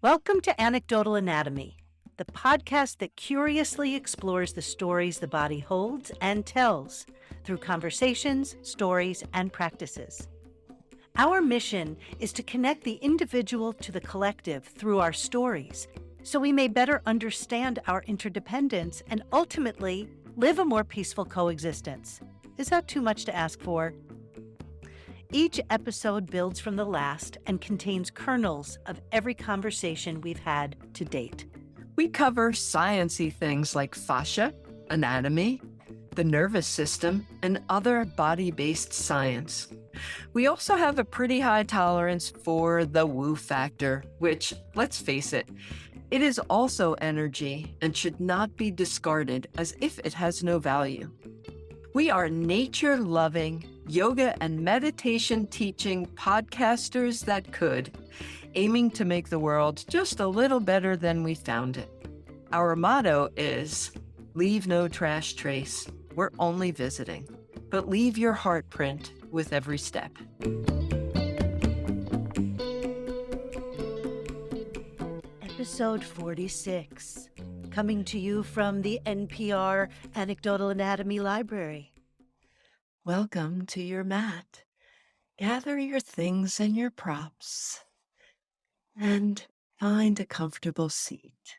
Welcome to Anecdotal Anatomy, the podcast that curiously explores the stories the body holds and tells through conversations, stories, and practices. Our mission is to connect the individual to the collective through our stories so we may better understand our interdependence and ultimately live a more peaceful coexistence. Is that too much to ask for? Each episode builds from the last and contains kernels of every conversation we've had to date. We cover science-y things like fascia, anatomy, the nervous system, and other body-based science. We also have a pretty high tolerance for the woo factor, which, let's face it, it is also energy and should not be discarded as if it has no value. We are nature-loving, yoga and meditation teaching podcasters that could, aiming to make the world just a little better than we found it. Our motto is, leave no trash trace. We're only visiting, but leave your heart print with every step. Episode 46, coming to you from the NPR Anecdotal Anatomy Library. Welcome to your mat. Gather your things and your props and find a comfortable seat.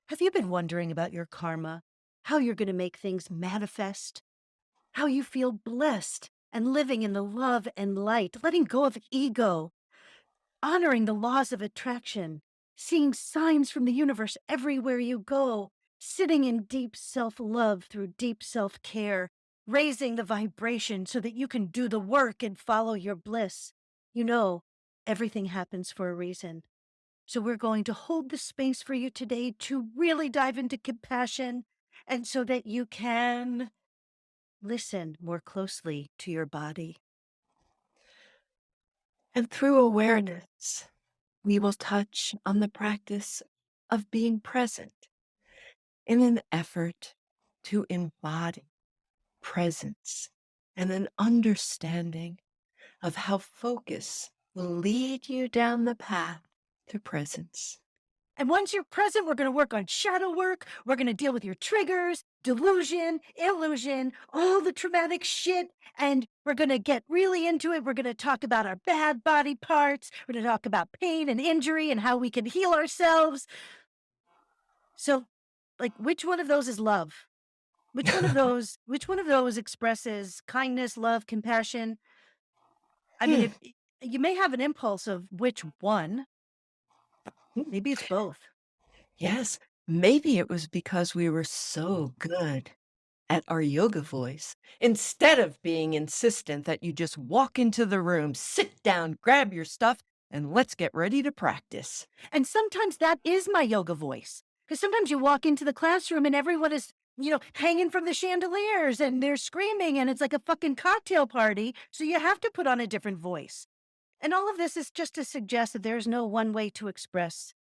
Have you been wondering about your karma, how you're going to make things manifest, how you feel blessed and living in the love and light, letting go of ego, honoring the laws of attraction, seeing signs from the universe everywhere you go, sitting in deep self-love through deep self-care, raising the vibration so that you can do the work and follow your bliss? You know, everything happens for a reason. So we're going to hold the space for you today to really dive into compassion and so that you can listen more closely to your body. And through awareness, we will touch on the practice of being present in an effort to embody presence and an understanding of how focus will lead you down the path to presence. And once you're present, we're going to work on shadow work. We're going to deal with your triggers, delusion, illusion, all the traumatic shit. And we're going to get really into it. We're going to talk about our bad body parts. We're going to talk about pain and injury and how we can heal ourselves. So, which one of those is love? Which one of those expresses kindness, love, compassion? I mean, if you may have an impulse of which one, maybe it's both. Yes, maybe it was because we were so good at our yoga voice. Instead of being insistent that you just walk into the room, sit down, grab your stuff, and let's get ready to practice. And sometimes that is my yoga voice. Because sometimes you walk into the classroom and everyone is, hanging from the chandeliers and they're screaming and it's like a fucking cocktail party. So you have to put on a different voice. And all of this is just to suggest that there's no one way to express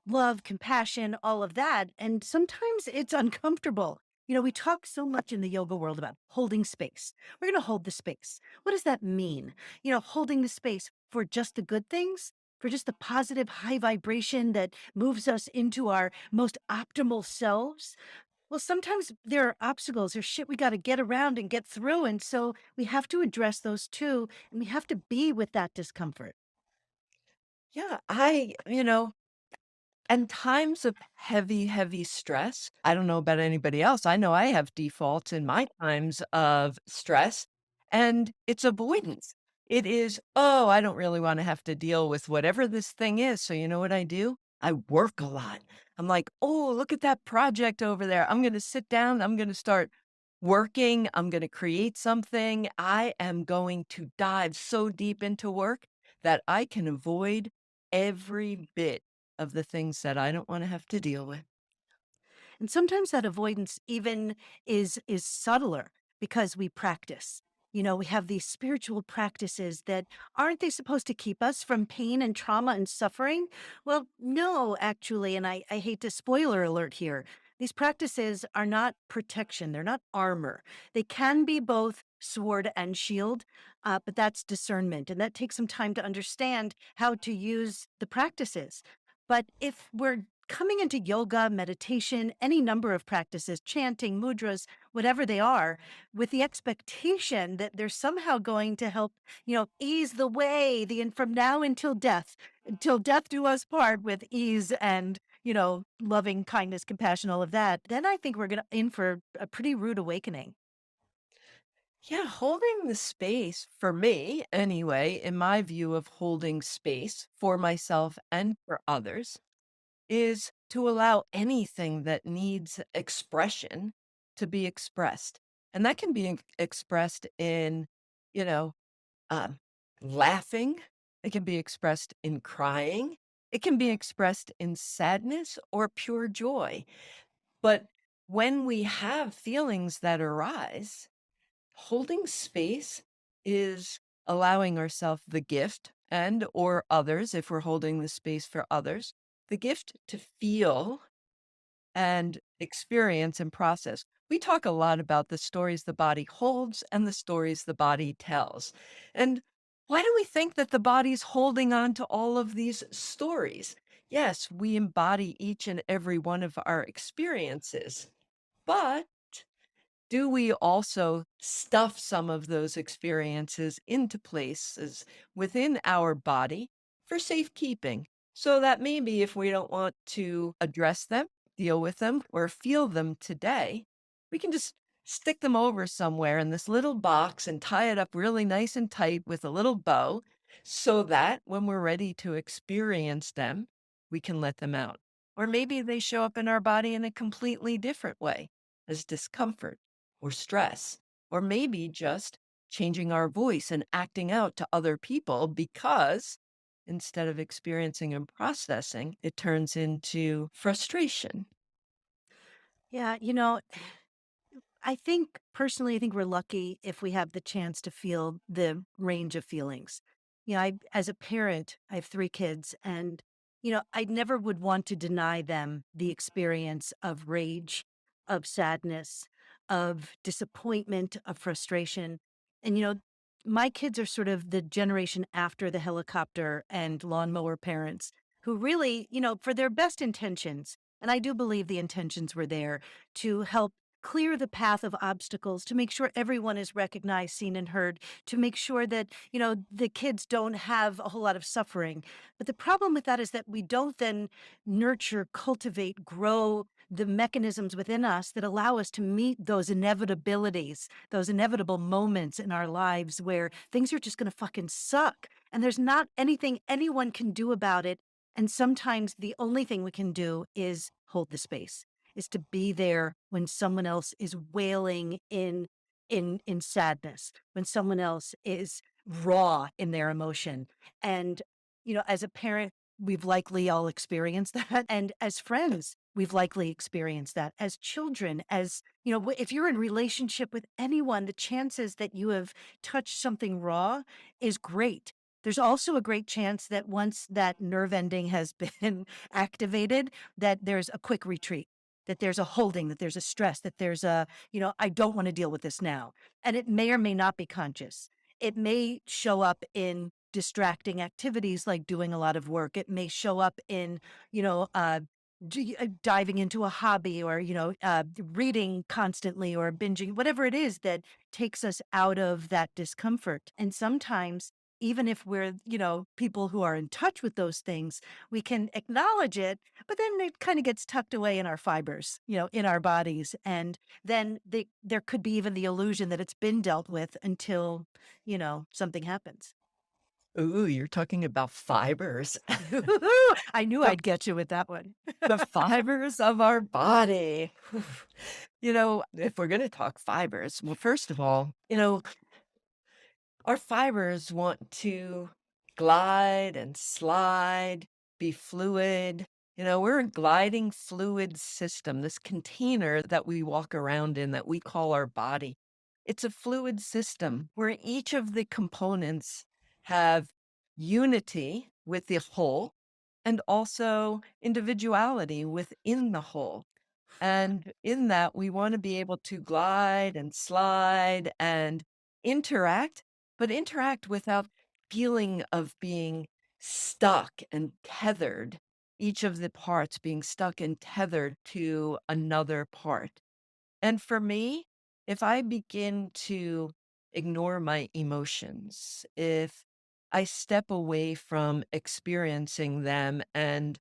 love, compassion, all of that. And sometimes it's uncomfortable. We talk so much in the yoga world about holding space. We're going to hold the space. What does that mean? Holding the space for just the good things, for just the positive high vibration that moves us into our most optimal selves. Well, sometimes there are obstacles, there's shit we got to get around and get through. And so we have to address those too. And we have to be with that discomfort. Yeah, and times of heavy, heavy stress, I don't know about anybody else. I know I have defaults in my times of stress, and it's avoidance. It is, oh, I don't really want to have to deal with whatever this thing is. So you know what I do? I work a lot. I'm like, oh, look at that project over there. I'm going to sit down. I'm going to start working. I'm going to create something. I am going to dive so deep into work that I can avoid every bit of the things that I don't wanna have to deal with. And sometimes that avoidance even is subtler because we practice. We have these spiritual practices that aren't they supposed to keep us from pain and trauma and suffering? Well, no, actually, and I hate to spoiler alert here. These practices are not protection, they're not armor. They can be both sword and shield, but that's discernment. And that takes some time to understand how to use the practices. But if we're coming into yoga, meditation, any number of practices, chanting, mudras, whatever they are, with the expectation that they're somehow going to help, ease the way, from now until death do us part with ease and, loving kindness, compassion, all of that, then I think we're gonna in for a pretty rude awakening. Yeah, holding the space for me, anyway, in my view of holding space for myself and for others, is to allow anything that needs expression to be expressed. And that can be expressed in, you know, um, laughing, it can be expressed in crying, it can be expressed in sadness or pure joy. But when we have feelings that arise, holding space is allowing ourselves the gift and or others, if we're holding the space for others, the gift to feel and experience and process. We talk a lot about the stories the body holds and the stories the body tells. And why do we think that the body's holding on to all of these stories? Yes, we embody each and every one of our experiences, but do we also stuff some of those experiences into places within our body for safekeeping? So that maybe if we don't want to address them, deal with them, or feel them today, we can just stick them over somewhere in this little box and tie it up really nice and tight with a little bow so that when we're ready to experience them, we can let them out. Or maybe they show up in our body in a completely different way as discomfort or stress, or maybe just changing our voice and acting out to other people because instead of experiencing and processing, it turns into frustration. Yeah, I think we're lucky if we have the chance to feel the range of feelings. As a parent, I have 3 kids, and, I never would want to deny them the experience of rage, of sadness, of disappointment, of frustration. And, my kids are sort of the generation after the helicopter and lawnmower parents who really, for their best intentions, and I do believe the intentions were there to help clear the path of obstacles, to make sure everyone is recognized, seen, and heard, to make sure that, the kids don't have a whole lot of suffering. But the problem with that is that we don't then nurture, cultivate, grow the mechanisms within us that allow us to meet those inevitabilities, those inevitable moments in our lives where things are just going to fucking suck. And there's not anything anyone can do about it. And sometimes the only thing we can do is hold the space, is to be there when someone else is wailing in sadness, when someone else is raw in their emotion. And, as a parent, we've likely all experienced that. And as friends, we've likely experienced that. As children, as, if you're in relationship with anyone, the chances that you have touched something raw is great. There's also a great chance that once that nerve ending has been activated, that there's a quick retreat, that there's a holding, that there's a stress, that there's a, I don't want to deal with this now. And it may or may not be conscious. It may show up in distracting activities like doing a lot of work. It may show up in, you know, uh, diving into a hobby or, reading constantly or binging, whatever it is that takes us out of that discomfort. And sometimes, even if we're, people who are in touch with those things, we can acknowledge it, but then it kind of gets tucked away in our fibers, in our bodies. And then there could be even the illusion that it's been dealt with until, something happens. Ooh, you're talking about fibers. I knew the, I'd get you with that one. the fibers of our body. If we're going to talk fibers, well, first of all, our fibers want to glide and slide, be fluid. We're a gliding fluid system, this container that we walk around in that we call our body. It's a fluid system where each of the components have unity with the whole and also individuality within the whole. And in that, we want to be able to glide and slide and interact, but interact without feeling of being stuck and tethered each of the parts being stuck and tethered to another part. And for me, if I begin to ignore my emotions, if I step away from experiencing them and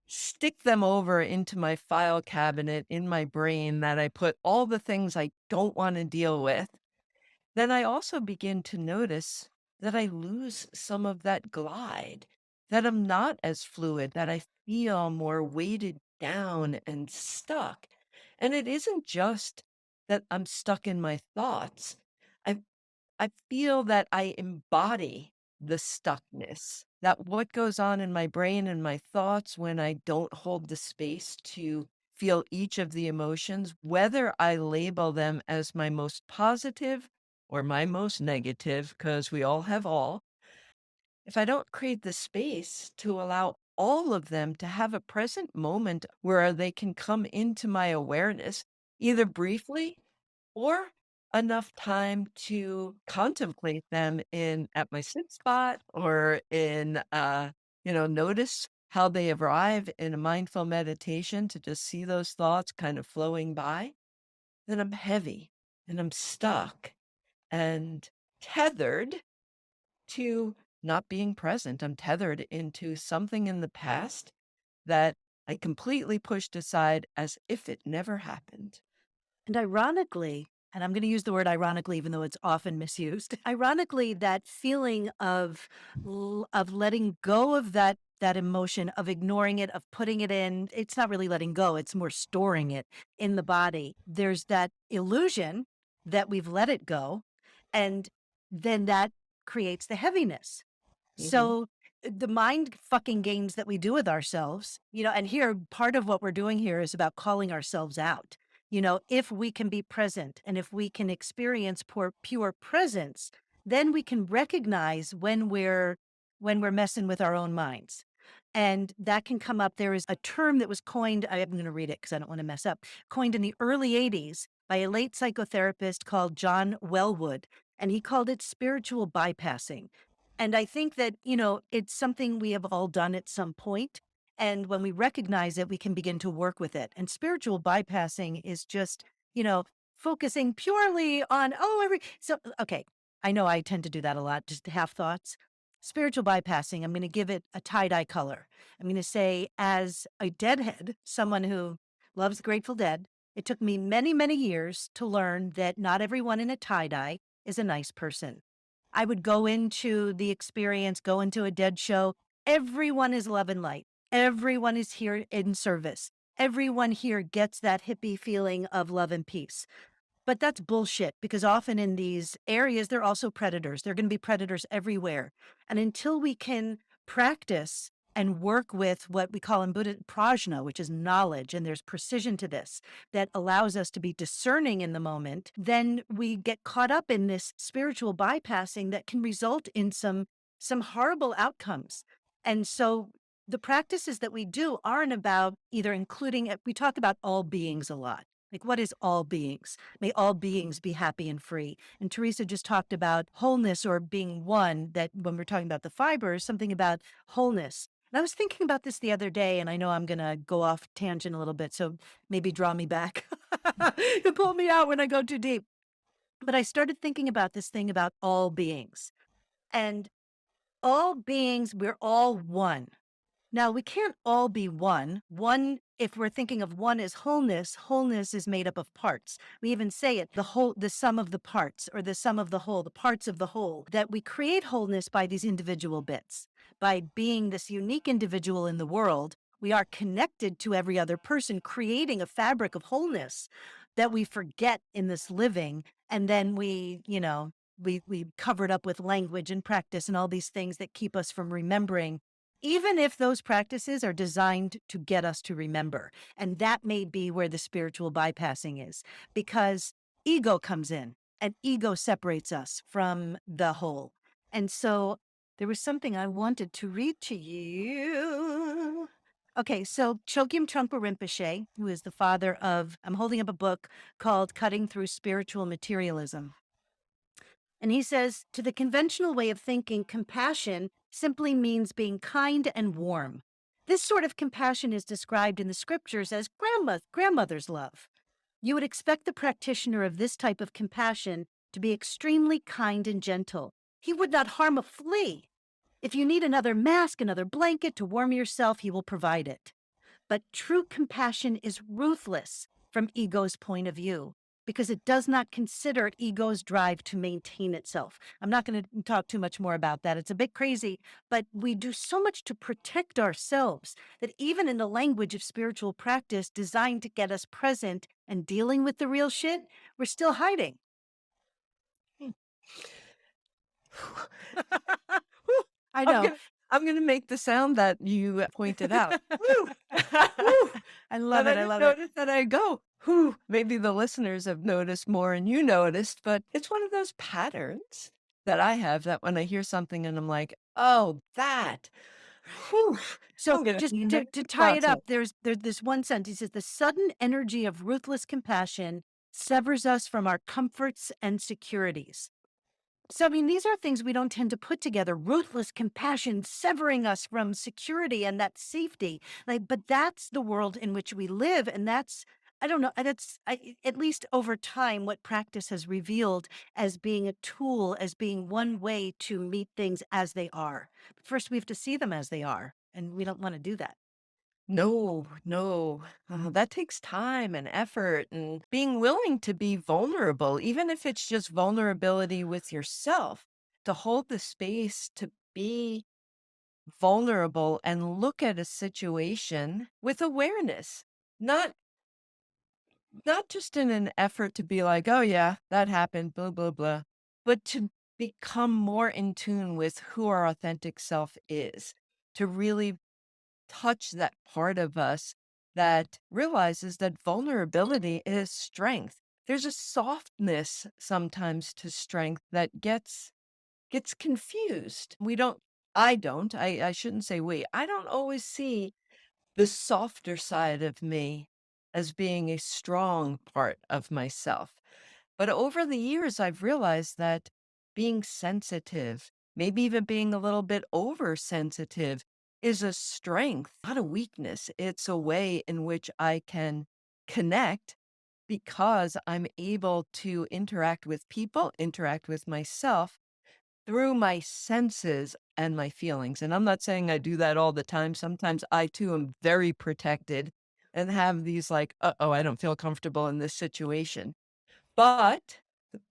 stick them over into my file cabinet in my brain that I put all the things I don't want to deal with, then I also begin to notice that I lose some of that glide, that I'm not as fluid, that I feel more weighted down and stuck. And it isn't just that I'm stuck in my thoughts. I I feel that I embody the stuckness, that what goes on in my brain and my thoughts when I don't hold the space to feel each of the emotions, whether I label them as my most positive or my most negative, because we all have all. If I don't create the space to allow all of them to have a present moment where they can come into my awareness, either briefly or enough time to contemplate them in at my sit spot or in notice how they arrive in a mindful meditation to just see those thoughts kind of flowing by, then I'm heavy and I'm stuck and tethered to not being present. I'm tethered into something in the past that I completely pushed aside as if it never happened. And ironically, and I'm going to use the word ironically, even though it's often misused. Ironically, that feeling of of letting go of that emotion, of ignoring it, of putting it in, it's not really letting go; it's more storing it in the body. There's that illusion that we've let it go, and then that creates the heaviness. Mhm. So the mind fucking games that we do with ourselves, and here part of what we're doing here is about calling ourselves out. If we can be present and if we can experience pure presence, then we can recognize when we're messing with our own minds. And that can come up. There is a term that was coined, I'm going to read it because I don't want to mess up, coined in the early 80s by a late psychotherapist called John Wellwood. And he called it spiritual bypassing. And I think that, it's something we have all done at some point. And when we recognize it, we can begin to work with it. And spiritual bypassing is just, focusing purely on, okay, I know I tend to do that a lot, just to have thoughts. Spiritual bypassing, I'm going to give it a tie dye color. I'm going to say, as a deadhead, someone who loves the Grateful Dead, it took me many, many years to learn that not everyone in a tie dye is a nice person. I would go into the experience, go into a dead show. Everyone is love and light. Everyone is here in service. Everyone here gets that hippie feeling of love and peace. But that's bullshit because often in these areas, they're also predators. They're going to be predators everywhere. And until we can practice and work with what we call in Buddha prajna, which is knowledge, and there's precision to this that allows us to be discerning in the moment, then we get caught up in this spiritual bypassing that can result in some horrible outcomes. And so the practices that we do aren't about either including, we talk about all beings a lot. Like, what is all beings? May all beings be happy and free. And Teresa just talked about wholeness or being one, that when we're talking about the fibers, something about wholeness. And I was thinking about this the other day, and I know I'm going to go off tangent a little bit, so maybe draw me back and pull me out when I go too deep. But I started thinking about this thing about all beings. And all beings, we're all one. Now, we can't all be one. One, if we're thinking of one as wholeness, wholeness is made up of parts. We even say it, the sum of the parts, or the sum of the whole, the parts of the whole, that we create wholeness by these individual bits. By being this unique individual in the world, we are connected to every other person, creating a fabric of wholeness that we forget in this living. And then we cover it up with language and practice and all these things that keep us from remembering, even if those practices are designed to get us to remember. And that may be where the spiritual bypassing is, because ego comes in and ego separates us from the whole. And so there was something I wanted to read to you. Okay, so Chogyam Trungpa Rinpoche, who is the father of, I'm holding up a book called Cutting Through Spiritual Materialism. And he says, to the conventional way of thinking, compassion simply means being kind and warm. This sort of compassion is described in the scriptures as grandmother's love. You would expect the practitioner of this type of compassion to be extremely kind and gentle. He would not harm a flea. If you need another mask, another blanket to warm yourself, he will provide it. But true compassion is ruthless from ego's point of view because it does not consider ego's drive to maintain itself. I'm not going to talk too much more about that. It's a bit crazy, but we do so much to protect ourselves that even in the language of spiritual practice designed to get us present and dealing with the real shit, we're still hiding. I I'm know. gonna I'm gonna make the sound that you pointed out. Woo! Woo! I love And I it. I didn't love it. notice that I go, whew. Maybe the listeners have noticed more and you noticed, but it's one of those patterns that I have that when I hear something and I'm like, oh, that. Whew, So I'm gonna just need to, that to tie it process. up, there's this one sentence. It says the sudden energy of ruthless compassion severs us from our comforts and securities. So I mean, these are things we don't tend to put together. Ruthless compassion severing us from security and that safety. Like, but that's the world in which we live, and that's I don't know. At least over time, what practice has revealed as being a tool, as being one way to meet things as they are. But first, we have to see them as they are, and we don't want to do that. No, no. That takes time and effort and being willing to be vulnerable, even if it's just vulnerability with yourself, to hold the space to be vulnerable and look at a situation with awareness. Not not just in an effort to be like, "Oh yeah, that happened, blah blah blah," but to become more in tune with who our authentic self is, to really touch that part of us that realizes that vulnerability is strength. There's a softness sometimes to strength that gets confused. We don't I don't. I shouldn't say we. I don't always see the softer side of me as being a strong part of myself. But over the years, I've realized that being sensitive, maybe even being a little bit oversensitive, is a strength, not a weakness. It's a way in which I can connect because I'm able to interact with people, interact with myself through my senses and my feelings. And I'm not saying I do that all the time. Sometimes I too am very protected and have these like, uh-oh, I don't feel comfortable in this situation. But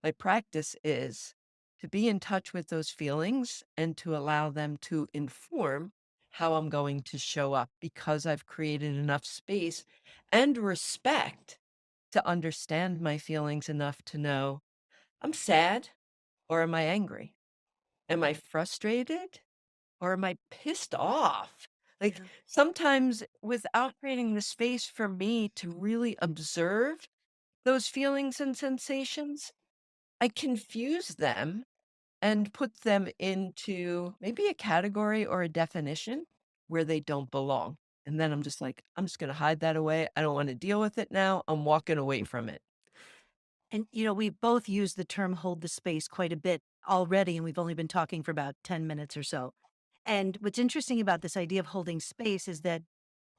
my practice is to be in touch with those feelings and to allow them to inform how I'm going to show up because I've created enough space and respect to understand my feelings enough to know I'm sad or am I angry? Am I frustrated or am I pissed off? Like Yeah. sometimes without creating the space for me to really observe those feelings and sensations, I confuse them and put them into maybe a category or a definition where they don't belong. And then I'm just like, I'm just going to hide that away. I don't want to deal with it now. I'm walking away from it. And, we both used the term hold the space quite a bit already, and we've only been talking for about 10 minutes or so. And what's interesting about this idea of holding space is that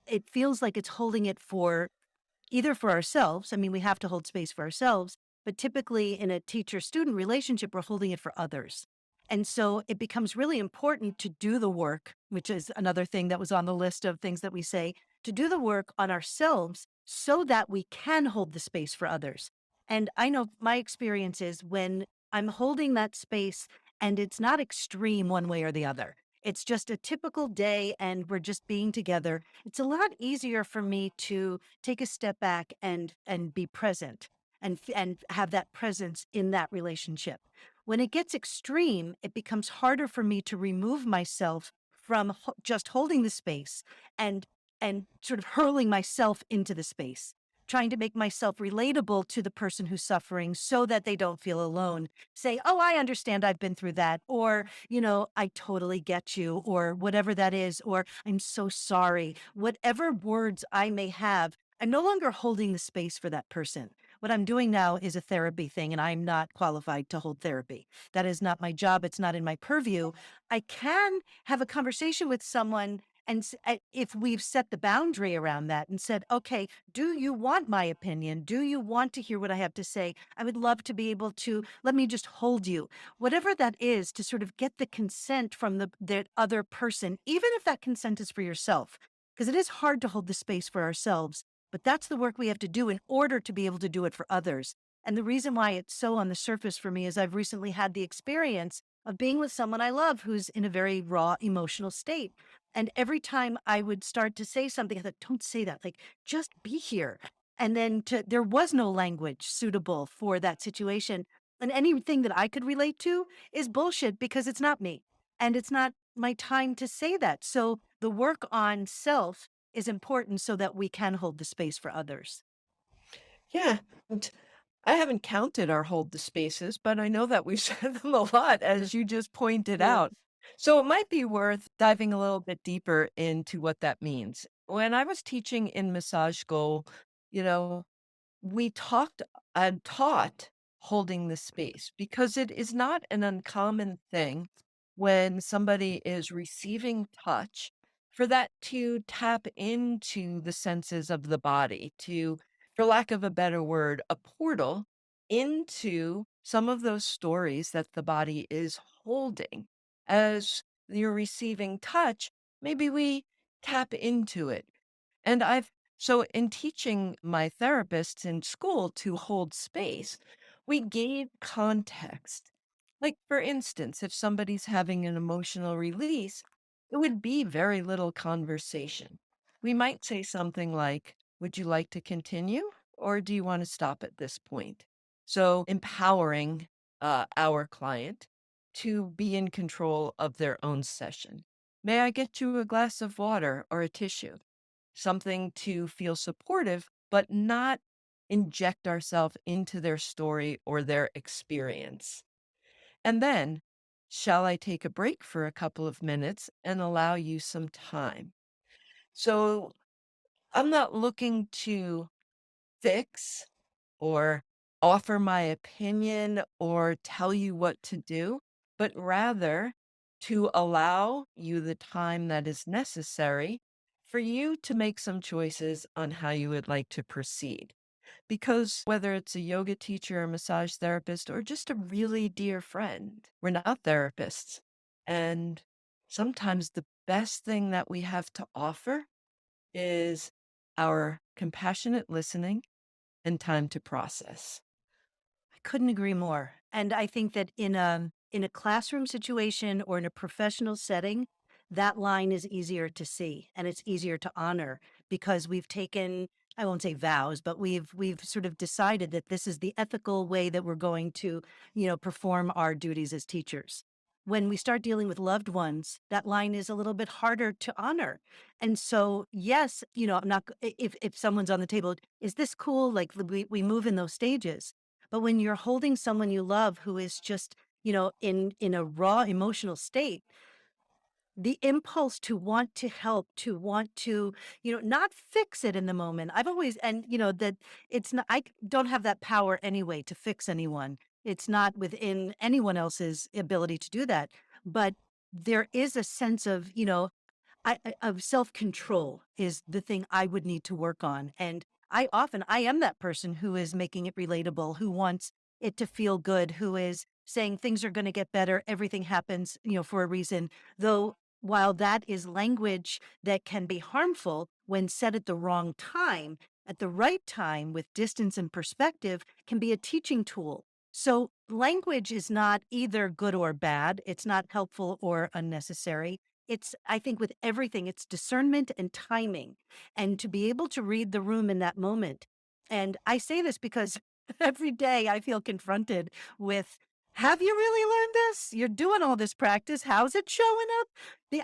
it feels like it's holding it for either for ourselves. I mean, we have to hold space for ourselves, but typically in a teacher student relationship, we're holding it for others. And so it becomes really important to do the work, which is another thing that was on the list of things that we say to do the work on ourselves so that we can hold the space for others. And I know my experience is when I'm holding that space and it's not extreme one way or the other. It's just a typical day and we're just being together. It's a lot easier for me to take a step back and be present and have that presence in that relationship. When it gets extreme, it becomes harder for me to remove myself from just holding the space and and sort of hurling myself into the space, trying to make myself relatable to the person who's suffering so that they don't feel alone. Say, "Oh, I understand. I've been through that." Or, "I totally get you," or whatever that is, or "I'm so sorry." Whatever words I may have, I'm no longer holding the space for that person. What I'm doing now is a therapy thing, and I'm not qualified to hold therapy. That is not my job. It's not in my purview. I can have a conversation with someone And if we've set the boundary around that and said, okay, do you want my opinion? Do you want to hear what I have to say? I would love to be able to, let me just hold you. Whatever that is, to sort of get the consent from the other person, even if that consent is for yourself, because it is hard to hold the space for ourselves. But that's the work we have to do in order to be able to do it for others. And the reason why it's so on the surface for me is I've recently had the experience of being with someone I love who's in a very raw emotional state. And every time I would start to say something, I thought, don't say that. Like, just be here. And then there was no language suitable for that situation. And anything that I could relate to is bullshit because it's not me. And it's not my time to say that. So the work on self is important so that we can hold the space for others. Yeah. And I haven't counted our hold the spaces, but I know that we've said them a lot, as you just pointed Yeah. out. So it might be worth diving a little bit deeper into what that means. When I was teaching in massage school, you know, we talked and taught holding the space because it is not an uncommon thing when somebody is receiving touch for that to tap into the senses of the body, to, for lack of a better word, a portal into some of those stories that the body is holding. As you're receiving touch, maybe we tap into it. And so in teaching my therapists in school to hold space, we gave context. Like, for instance, if somebody's having an emotional release, it would be very little conversation. We might say something like, would you like to continue? Or do you want to stop at this point? So empowering our client to be in control of their own session. May I get you a glass of water or a tissue? Something to feel supportive, but not inject ourselves into their story or their experience. And then, shall I take a break for a couple of minutes and allow you some time? So I'm not looking to fix or offer my opinion or tell you what to do, but rather to allow you the time that is necessary for you to make some choices on how you would like to proceed. Because whether it's a yoga teacher, a massage therapist, or just a really dear friend, we're not therapists. And sometimes the best thing that we have to offer is our compassionate listening and time to process. I couldn't agree more. And I think that in a classroom situation or in a professional setting, that line is easier to see and it's easier to honor because we've taken, I won't say vows, but we've sort of decided that this is the ethical way that we're going to, perform our duties as teachers. When we start dealing with loved ones, that line is a little bit harder to honor. And so, yes, I'm not if someone's on the table, is this cool? Like we move in those stages, but when you're holding someone you love who is just, in a raw emotional state, the impulse to want to help, to want to, not fix it in the moment. I've always, and that it's not, don't have that power anyway to fix anyone. It's not within anyone else's ability to do that. But there is a sense of, of self-control is the thing I would need to work on, and I am that person who is making it relatable, who wants it to feel good, who is saying things are gonna get better, everything happens, for a reason, though while that is language that can be harmful when said at the wrong time, at the right time with distance and perspective can be a teaching tool. So language is not either good or bad, it's not helpful or unnecessary. I think with everything, it's discernment and timing and to be able to read the room in that moment. And I say this because every day I feel confronted with, have you really learned this? You're doing all this practice. How's it showing up?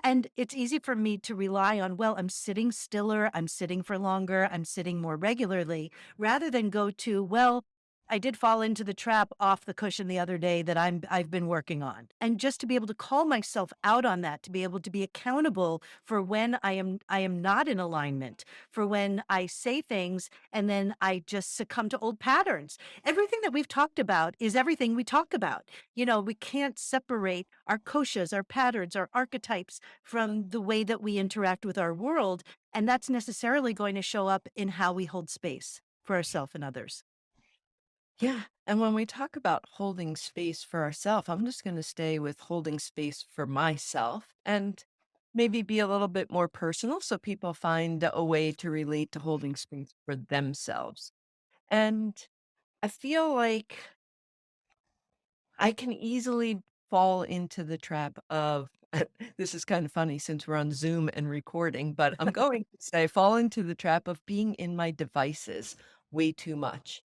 And it's easy for me to rely on, well, I'm sitting stiller, I'm sitting for longer, I'm sitting more regularly, rather than go to, well, I did fall into the trap off the cushion the other day that I've been working on. And just to be able to call myself out on that, to be able to be accountable for when I am not in alignment, for when I say things and then I just succumb to old patterns. Everything that we've talked about is everything we talk about. We can't separate our koshas, our patterns, our archetypes from the way that we interact with our world. And that's necessarily going to show up in how we hold space for ourselves and others. Yeah. And when we talk about holding space for ourselves, I'm just going to stay with holding space for myself and maybe be a little bit more personal so people find a way to relate to holding space for themselves. And I feel like I can easily fall into the trap of this is kind of funny since we're on Zoom and recording, but I'm going to say fall into the trap of being in my devices way too much.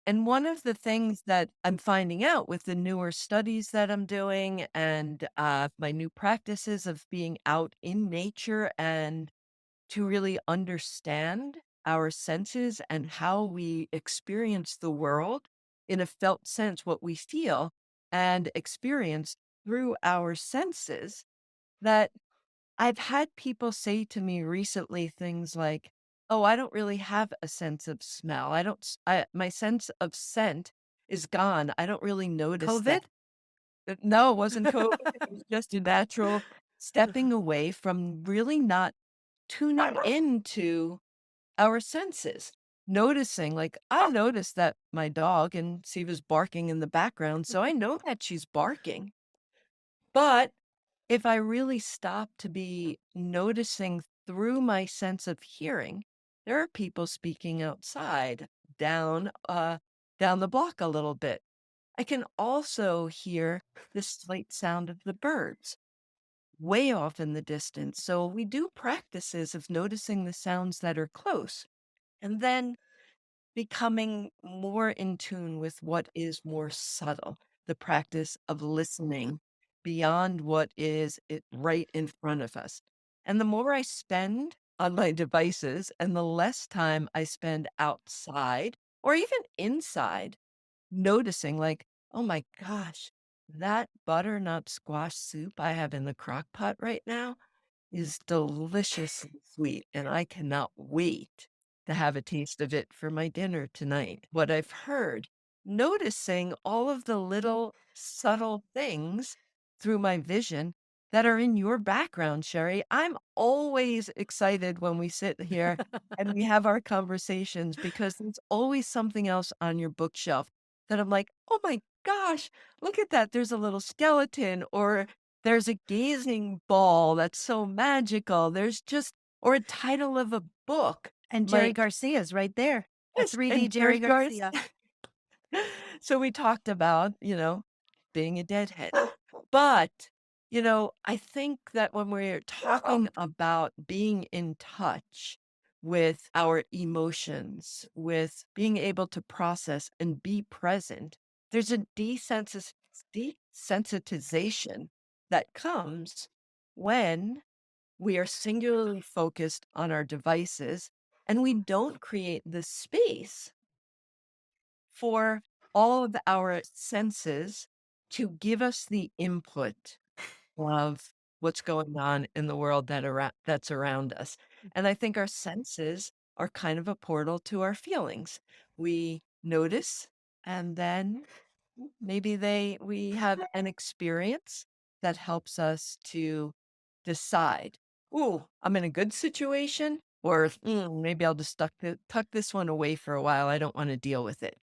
And one of the things that I'm finding out with the newer studies that I'm doing and my new practices of being out in nature and to really understand our senses and how we experience the world in a felt sense, what we feel and experience through our senses, that I've had people say to me recently things like, "Oh, I don't really have a sense of smell. I don't s my sense of scent is gone. I don't really notice that." COVID? No, it wasn't COVID. It was just a natural stepping away from really not tuning into our senses, noticing, like, I noticed that my dog and she was barking in the background, so I know that she's barking. But if I really stop to be noticing through my sense of hearing, there are people speaking outside down the block a little bit. I can also hear the slight sound of the birds way off in the distance. So we do practices of noticing the sounds that are close and then becoming more in tune with what is more subtle, the practice of listening beyond what is right in front of us. And the more I spend on my devices and the less time I spend outside or even inside, noticing, like, oh my gosh, that butternut squash soup I have in the crock pot right now is deliciously sweet, and I cannot wait to have a taste of it for my dinner tonight. What I've heard, noticing all of the little subtle things through my vision that are in your background, Sherry. I'm always excited when we sit here and we have our conversations because there's always something else on your bookshelf that I'm like, oh my gosh, look at that. There's a little skeleton, or there's a gazing ball that's so magical. There's just or a title of a book. And Jerry My Garcia's right there. A yes, 3D and Jerry there's yours. Garcia. So we talked about, being a deadhead. But, I think that when we're talking about being in touch with our emotions, with being able to process and be present, there's a desensitization that comes when we are singularly focused on our devices and we don't create the space for all of our senses to give us the input of what's going on in the world that's around us. And I think our senses are kind of a portal to our feelings. We notice and then maybe we have an experience that helps us to decide, "Ooh, I'm in a good situation," or maybe I'll just tuck this one away for a while. I don't want to deal with it.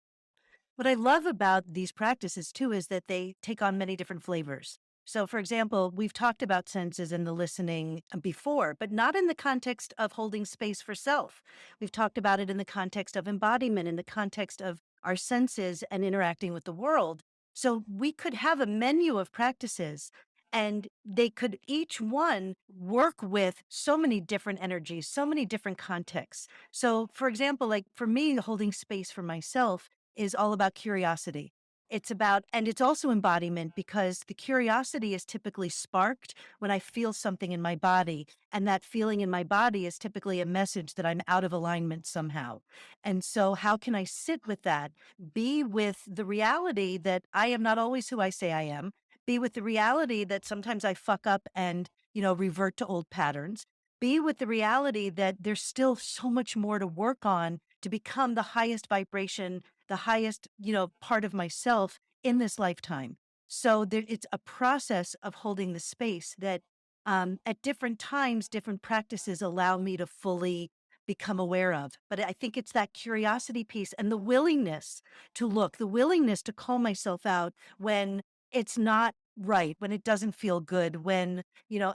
What I love about these practices too is that they take on many different flavors. So, for example, we've talked about senses and the listening before, but not in the context of holding space for self. We've talked about it in the context of embodiment, in the context of our senses and interacting with the world. So, we could have a menu of practices and they could each one work with so many different energies, so many different contexts. So, for example, like for me, holding space for myself is all about curiosity. It's about, and it's also embodiment because the curiosity is typically sparked when I feel something in my body. And that feeling in my body is typically a message that I'm out of alignment somehow. And so, how can I sit with that? Be with the reality that I am not always who I say I am. Be with the reality that sometimes I fuck up and, revert to old patterns. Be with the reality that there's still so much more to work on to become the highest vibration, the highest, part of myself in this lifetime. So it's a process of holding the space that at different times, different practices allow me to fully become aware of. But I think it's that curiosity piece and the willingness to look, the willingness to call myself out when it's not right, when it doesn't feel good, when,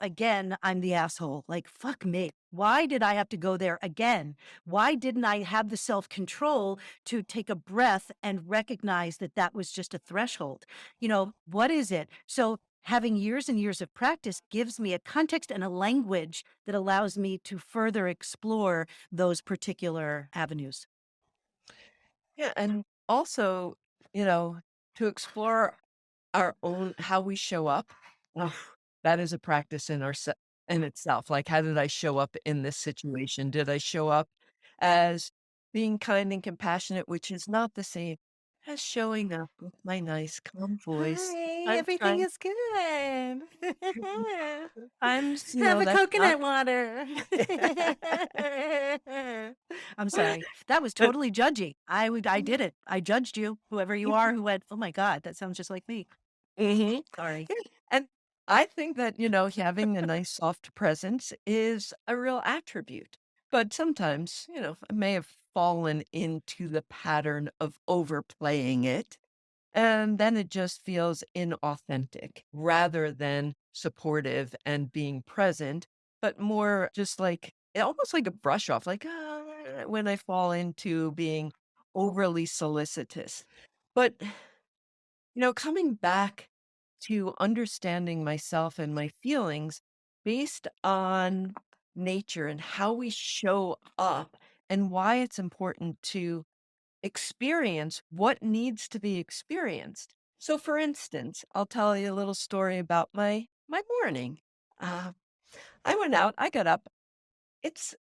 again, I'm the asshole. Like, fuck me. Why did I have to go there again? Why didn't I have the self control to take a breath and recognize that that was just a threshold? What is it? So, having years and years of practice gives me a context and a language that allows me to further explore those particular avenues. Yeah, and also, you know, to explore our own how we show up, ugh, that is a practice in itself. Like, how did I show up in this situation? Did I show up as being kind and compassionate, which is not the same as showing up with my nice, calm voice. Hi, I'm everything trying is good. times, Have a that's not coconut water. I'm sorry. That was but totally judgy. I did it. I judged you, whoever you are, who went, "Oh my god, that sounds just like me." Mhm. Sorry. Yeah, and I think that, having a nice soft presence is a real attribute. But sometimes, I may have fallen into the pattern of overplaying it, and then it just feels inauthentic rather than supportive and being present, but more just like almost like a brush off, like when I fall into being overly solicitous. But coming back to understanding myself and my feelings based on nature and how we show up and why it's important to experience what needs to be experienced. So for instance, I'll tell you a little story about my morning. Uh, I got up it's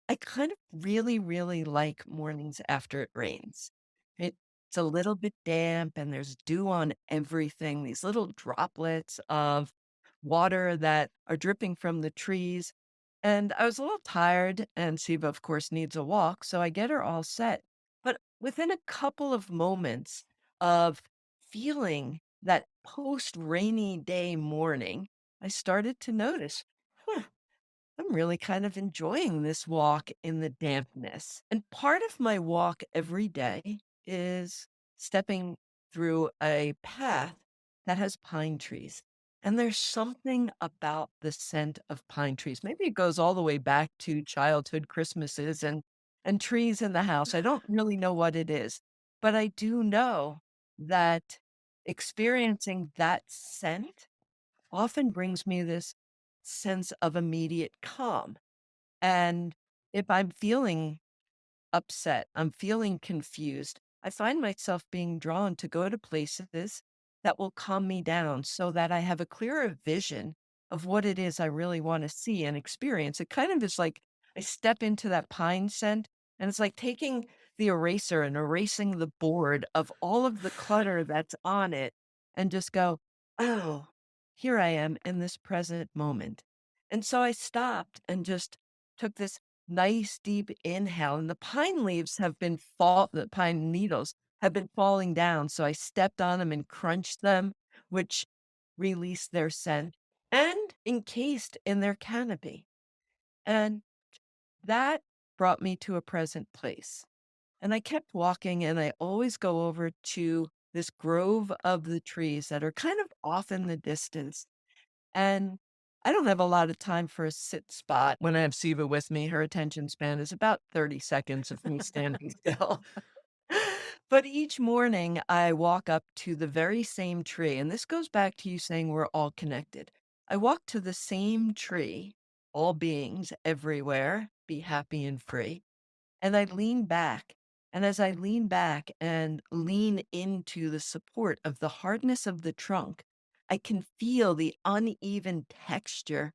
I kind of really, really like mornings after it rains. It's a little bit damp and there's dew on everything, these little droplets of water that are dripping from the trees. And I was a little tired, and Siva, of course, needs a walk, so I get her all set. But within a couple of moments of feeling that post rainy day morning, I started to notice, huh, I'm really kind of enjoying this walk in the dampness. And part of my walk every day is stepping through a path that has pine trees. And there's something about the scent of pine trees. Maybe it goes all the way back to childhood Christmases and trees in the house. I don't really know what it is, but I do know that experiencing that scent often brings me this sense of immediate calm. And if I'm feeling upset, I'm feeling confused, I find myself being drawn to go to places that will calm me down so that I have a clearer vision of what it is I really want to see and experience. It kind of is like I step into that pine scent, and it's like taking the eraser and erasing the board of all of the clutter that's on it and just go, oh, here I am in this present moment. And so I stopped and just took this nice deep inhale, and the pine needles have been falling down, so I stepped on them and crunched them, which released their scent and encased in their canopy, and that brought me to a present place, and I kept walking, and I always go over to this grove of the trees that are kind of off in the distance, and I don't have a lot of time for a sit spot when I have Siva with me. Her attention span is about 30 seconds of me standing still. But each morning, I walk up to the very same tree, and this goes back to you saying we're all connected. I walk to the same tree, all beings everywhere, be happy and free, and I lean back And as I lean back and lean into the support of the hardness of the trunk, I can feel the uneven texture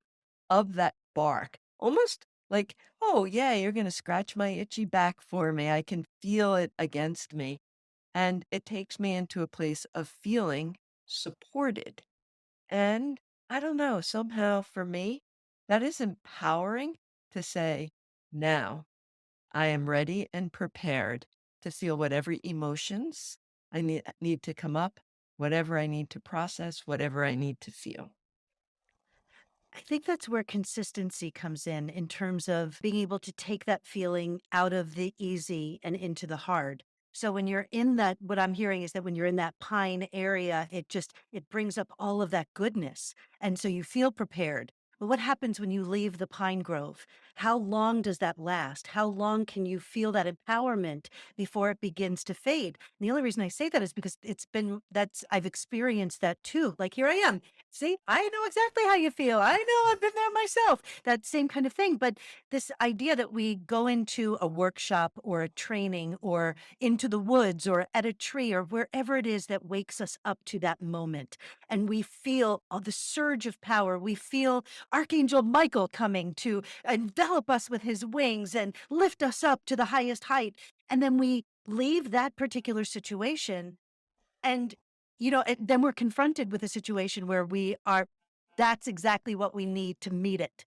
of that bark, almost like, oh, yeah, you're going to scratch my itchy back for me. I can feel it against me. And it takes me into a place of feeling supported. And I don't know, somehow for me, that is empowering to say, now I am ready and prepared to feel whatever emotions I need to come up, whatever I need to process, whatever I need to feel. I think that's where consistency comes in terms of being able to take that feeling out of the easy and into the hard. So when you're in that, what I'm hearing is that when you're in that pine area, it brings up all of that goodness. And so you feel prepared. But what happens when you leave the pine grove? How long does that last? How long can you feel that empowerment before it begins to fade? And the only reason I say that is because I've experienced that too. Like here I am. See, I know exactly how you feel. I know I've been there myself. That same kind of thing. But this idea that we go into a workshop or a training or into the woods or at a tree or wherever it is that wakes us up to that moment, and we feel the surge of power. We feel Archangel Michael coming to envelop us with his wings and lift us up to the highest height. And then we leave that particular situation and, then we're confronted with a situation where that's exactly what we need to meet it.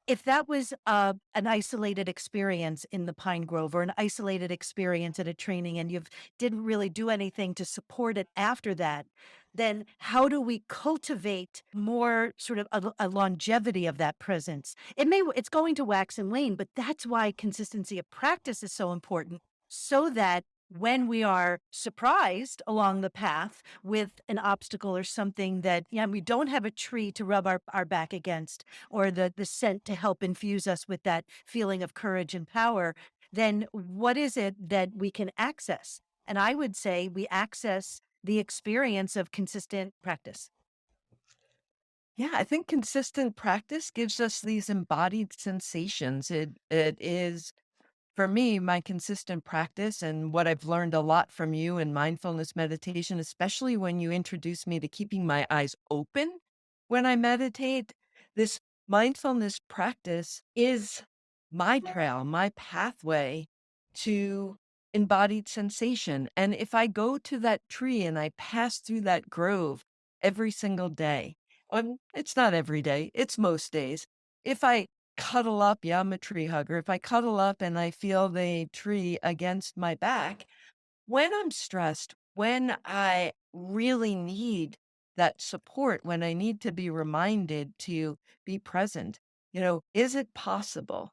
If that was an isolated experience in the Pine Grove or an isolated experience at a training and you didn't really do anything to support it after that, then how do we cultivate more sort of a longevity of that presence? It's going to wax and wane, but that's why consistency of practice is so important so that when we are surprised along the path with an obstacle or something that, yeah, we don't have a tree to rub our back against or the scent to help infuse us with that feeling of courage and power, then what is it that we can access? And I would say we access the experience of consistent practice. Yeah, I think consistent practice gives us these embodied sensations. It is for me, my consistent practice and what I've learned a lot from you in mindfulness meditation, especially when you introduce me to keeping my eyes open when I meditate, this mindfulness practice is my trail, my pathway to embodied sensation. And if I go to that tree and I pass through that grove every single day, it's not every day, it's most days. If I cuddle up, yeah, I'm a tree hugger. If I cuddle up and I feel the tree against my back, when I'm stressed, when I really need that support, when I need to be reminded to be present, is it possible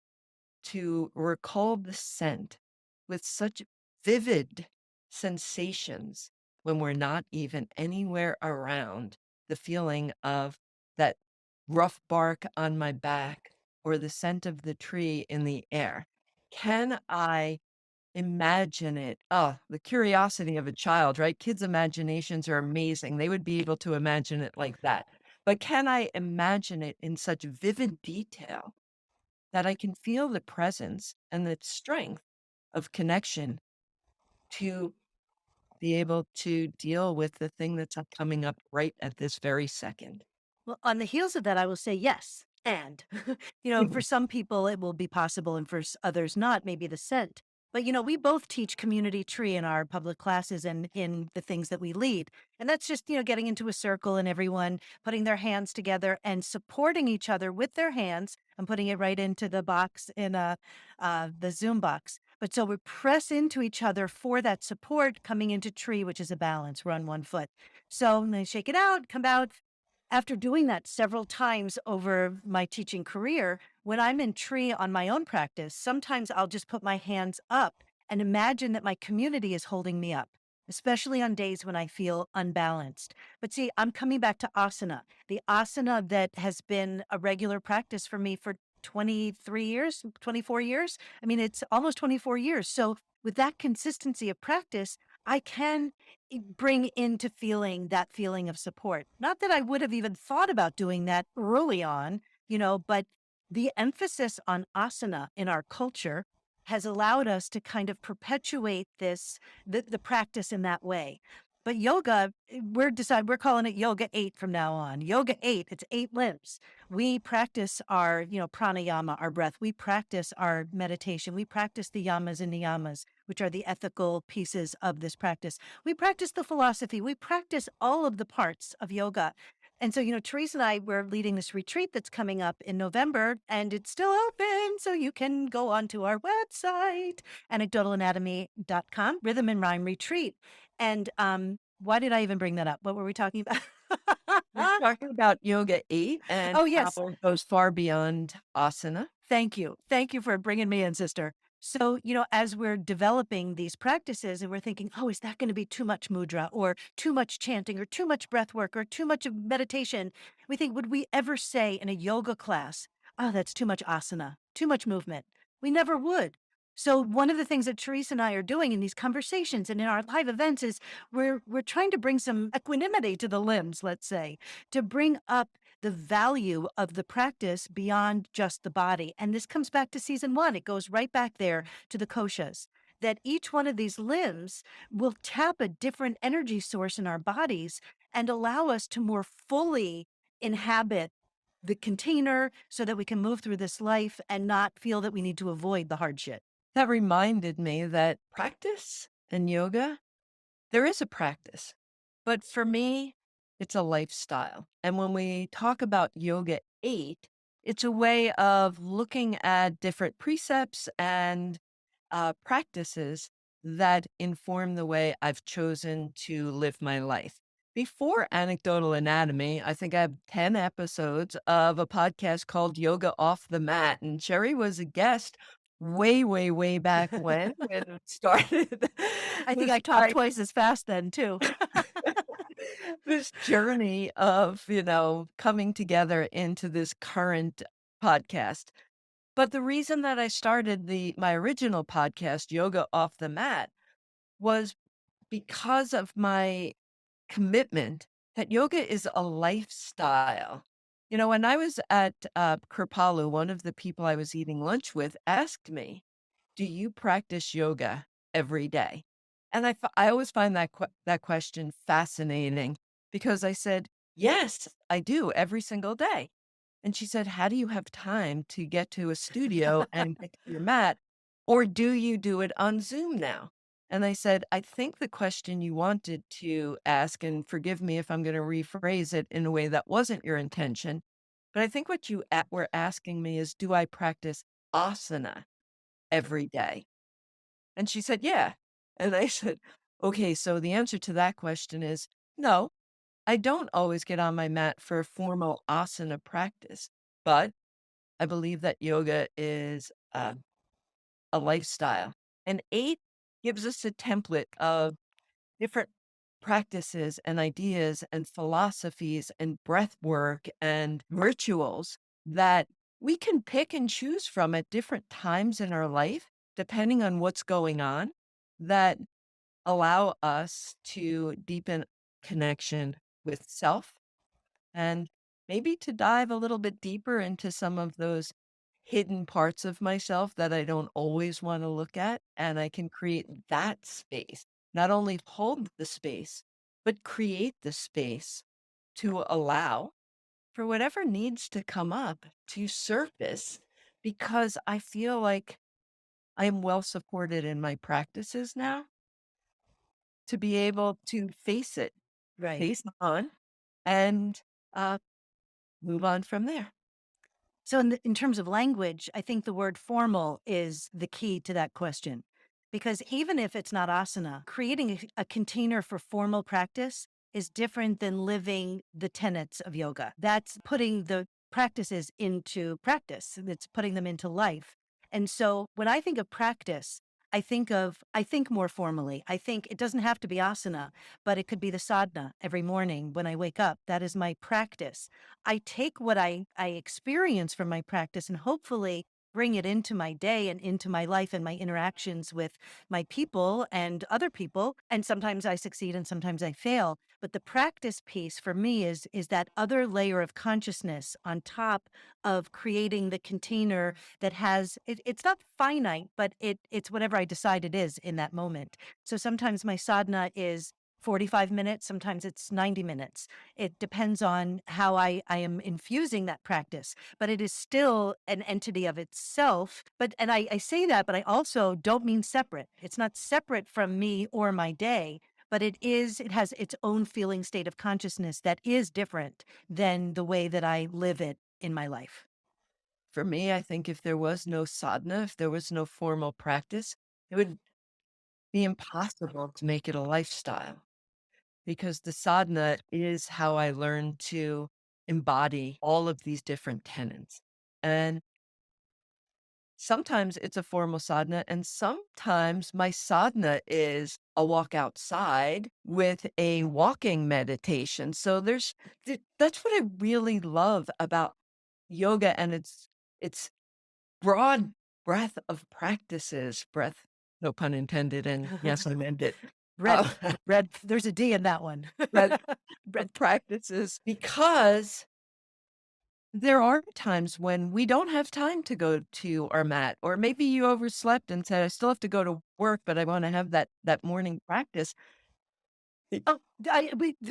to recall the scent with such vivid sensations when we're not even anywhere around the feeling of that rough bark on my back or the scent of the tree in the air? Can I imagine it? Oh, the curiosity of a child, right? Kids' imaginations are amazing. They would be able to imagine it like that. But can I imagine it in such vivid detail that I can feel the presence and the strength of connection to be able to deal with the thing that's coming up right at this very second? Well, on the heels of that, I will say yes. And, for some people, it will be possible, and for others, not, maybe the scent. But, we both teach community tree in our public classes and in the things that we lead. And that's just, getting into a circle and everyone putting their hands together and supporting each other with their hands. I'm putting it right into the box in the Zoom box. But so we press into each other for that support coming into tree, which is a balance. We're on one foot. So then shake it out, come out, after doing that several times over my teaching career, when I'm in tree on my own practice, sometimes I'll just put my hands up and imagine that my community is holding me up, especially on days when I feel unbalanced. But see, I'm coming back to asana, the asana that has been a regular practice for me for 23 years, 24 years. I mean, it's almost 24 years. So with that consistency of practice, I can bring into feeling that feeling of support. Not that I would have even thought about doing that early on, but the emphasis on asana in our culture has allowed us to kind of perpetuate the practice in that way. But yoga, we're calling it yoga 8 from now on. Yoga 8, it's 8 limbs. We practice our, pranayama, our breath. We practice our meditation. We practice the yamas and niyamas, which are the ethical pieces of this practice. We practice the philosophy. We practice all of the parts of yoga. And so, Theresa and I, we're leading this retreat that's coming up in November, and it's still open. So you can go onto our website, anecdotalanatomy.com, Rhythm and Rhyme Retreat. And why did I even bring that up? What were we talking about? We're talking about yoga 8 and Oh, how yes. it goes far beyond asana. Thank you. Thank you for bringing me in, sister. So, as we're developing these practices and we're thinking, oh, is that going to be too much mudra or too much chanting or too much breath work or too much of meditation? We think, would we ever say in a yoga class, oh, that's too much asana, too much movement? We never would. So one of the things that Theresa and I are doing in these conversations and in our live events is we're trying to bring some equanimity to the limbs, let's say, to bring up the value of the practice beyond just the body. And this comes back to season 1. It goes right back there to the koshas, that each one of these limbs will tap a different energy source in our bodies and allow us to more fully inhabit the container so that we can move through this life and not feel that we need to avoid the hard shit. That reminded me that practice and yoga, there is a practice, but for me, it's a lifestyle. And when we talk about yoga 8, it's a way of looking at different precepts and practices that inform the way I've chosen to live my life. Before Anecdotal Anatomy, I think I have 10 episodes of a podcast called Yoga Off the Mat. And Sherry was a guest way, way, way back when it started. I think this, I talked twice as fast then, too. this journey of, coming together into this current podcast. But the reason that I started my original podcast, Yoga Off the Mat, was because of my commitment that yoga is a lifestyle. When I was at Kripalu, one of the people I was eating lunch with asked me, "Do you practice yoga every day?" And I always find that question fascinating because I said, "Yes, I do every single day." And she said, "How do you have time to get to a studio and get to your mat? Or do you do it on Zoom now?" And I said, "I think the question you wanted to ask, and forgive me if I'm going to rephrase it in a way that wasn't your intention, but I think what you were asking me is, do I practice asana every day?" And she said, "Yeah." And I said, "Okay, so the answer to that question is no. I don't always get on my mat for a formal asana practice, but I believe that yoga is a lifestyle. And 8 gives us a template of different practices and ideas and philosophies and breath work and rituals that we can pick and choose from at different times in our life, depending on what's going on, that allow us to deepen connection with self and maybe to dive a little bit deeper into some of those hidden parts of myself that I don't always want to look at. And I can create that space, not only hold the space, but create the space to allow for whatever needs to come up to surface because I feel like I am well supported in my practices now to be able to face it, Right. face on, and uh, move on from there. So in terms of language, I think the word formal is the key to that question. Because even if it's not asana, creating a container for formal practice is different than living the tenets of yoga. That's putting the practices into practice. It's putting them into life. And so when I think of practice, I think more formally. I think it doesn't have to be asana, but it could be the sadhana every morning when I wake up. That is my practice. I take what I experience from my practice and hopefully bring it into my day and into my life and my interactions with my people and other people. And sometimes I succeed and sometimes I fail. But the practice piece for me is that other layer of consciousness on top of creating the container that has it's not finite, but it's whatever I decide it is in that moment. So sometimes my sadhana is 45 minutes, sometimes it's 90 minutes. It depends on how I am infusing that practice, but it is still an entity of itself. But, and I say that, but I also don't mean separate. It's not separate from me or my day, but it has its own feeling state of consciousness that is different than the way that I live it in my life. For me, I think if there was no sadhana, if there was no formal practice, it would be impossible to make it a lifestyle because the sadhana is how I learned to embody all of these different tenets. And sometimes it's a formal sadhana, and sometimes my sadhana is a walk outside with a walking meditation. So that's what I really love about yoga and its broad breadth of practices. Breath, no pun intended, and yes, I meant it. Red, Uh, red, there's a D in that one. breadth Red. of practices because there are times when we don't have time to go to our mat, or maybe you overslept and said, "I still have to go to work, but I wanna have that morning practice." Y Oh,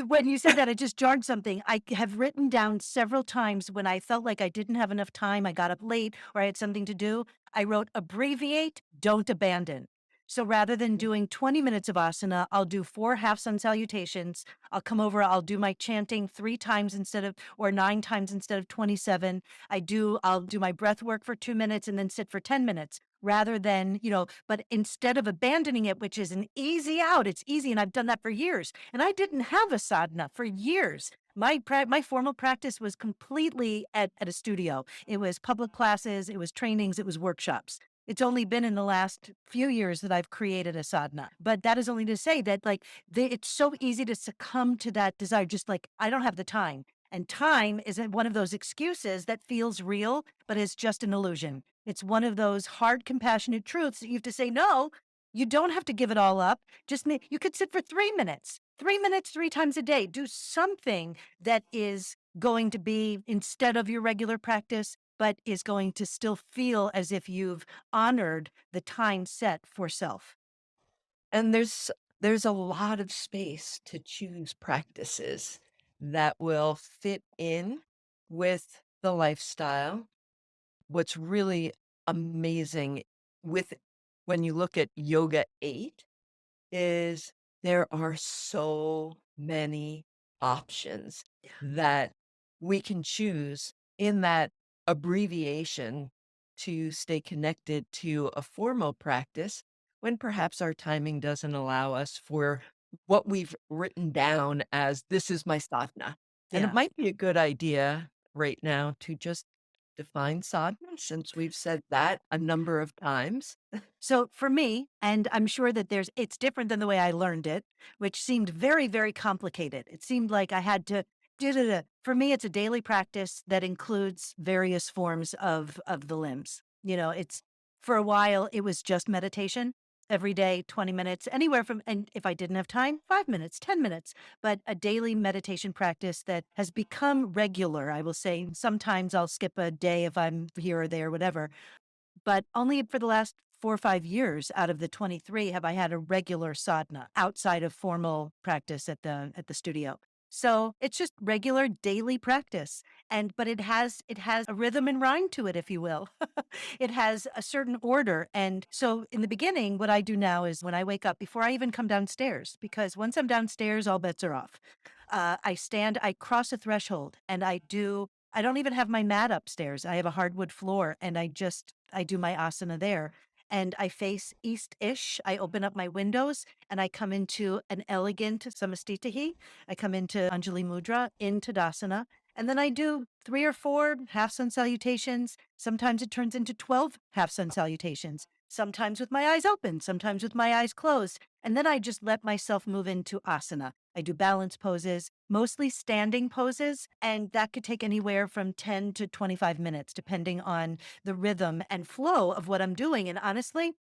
when you said that, it just jarred something. I have written down several times when I felt like I didn't have enough time, I got up late, or I had something to do. I wrote, abbreviate, don't abandon. So rather than doing 20 minutes of asana, I'll do 4 half sun salutations. I'll come over, I'll do my chanting 3 times instead of, or 9 times instead of 27. I'll do my breath work for 2 minutes and then sit for 10 minutes rather than, but instead of abandoning it, which is an easy out, it's easy. And I've done that for years. And I didn't have a sadhana for years. My formal practice was completely at a studio. It was public classes, it was trainings, it was workshops. It's only been in the last few years that I've created a sadhana. But that is only to say that, like, it's so easy to succumb to that desire, just like, I don't have the time. And time isn't one of those excuses that feels real, but is just an illusion. It's one of those hard, compassionate truths that you have to say, no, you don't have to give it all up. You could sit for 3 minutes, 3 minutes, 3 times a day. Do something that is going to be instead of your regular practice, but is going to still feel as if you've honored the time set for self. and there's a lot of space to choose practices that will fit in with the lifestyle. What's really amazing with when you look at Yoga 8 is there are so many options that we can choose in that abbreviation to stay connected to a formal practice when perhaps our timing doesn't allow us for what we've written down as this is my sadhana. And it Yeah. might be a good idea right now to just define sadhana since we've said that a number of times. So for me, and I'm sure that it's different than the way I learned it, which seemed very, very complicated. It seemed like I had to. For me, it's a daily practice that includes various forms of the limbs. It's for a while it was just meditation every day, 20 minutes, anywhere from, and if I didn't have time, 5 minutes, 10 minutes, but a daily meditation practice that has become regular. I will say sometimes I'll skip a day if I'm here or there, whatever, but only for the last 4 or 5 years out of the 23 have I had a regular sadhana outside of formal practice at the studio. So, it's just regular daily practice, but it has a rhythm and rhyme to it, if you will. It has a certain order, and so in the beginning, what I do now is when I wake up, before I even come downstairs, because once I'm downstairs, all bets are off. I cross a threshold, and I don't even have my mat upstairs. I have a hardwood floor, and I do my asana there. And I face east-ish. I open up my windows and I come into an elegant samastitihi. I come into Anjali Mudra, into Tadasana. And then I do 3 or 4 half sun salutations. Sometimes it turns into 12 half sun salutations. Sometimes with my eyes open, sometimes with my eyes closed. And then I just let myself move into asana. I do balance poses, mostly standing poses, and that could take anywhere from 10 to 25 minutes, depending on the rhythm and flow of what I'm doing. And honestly,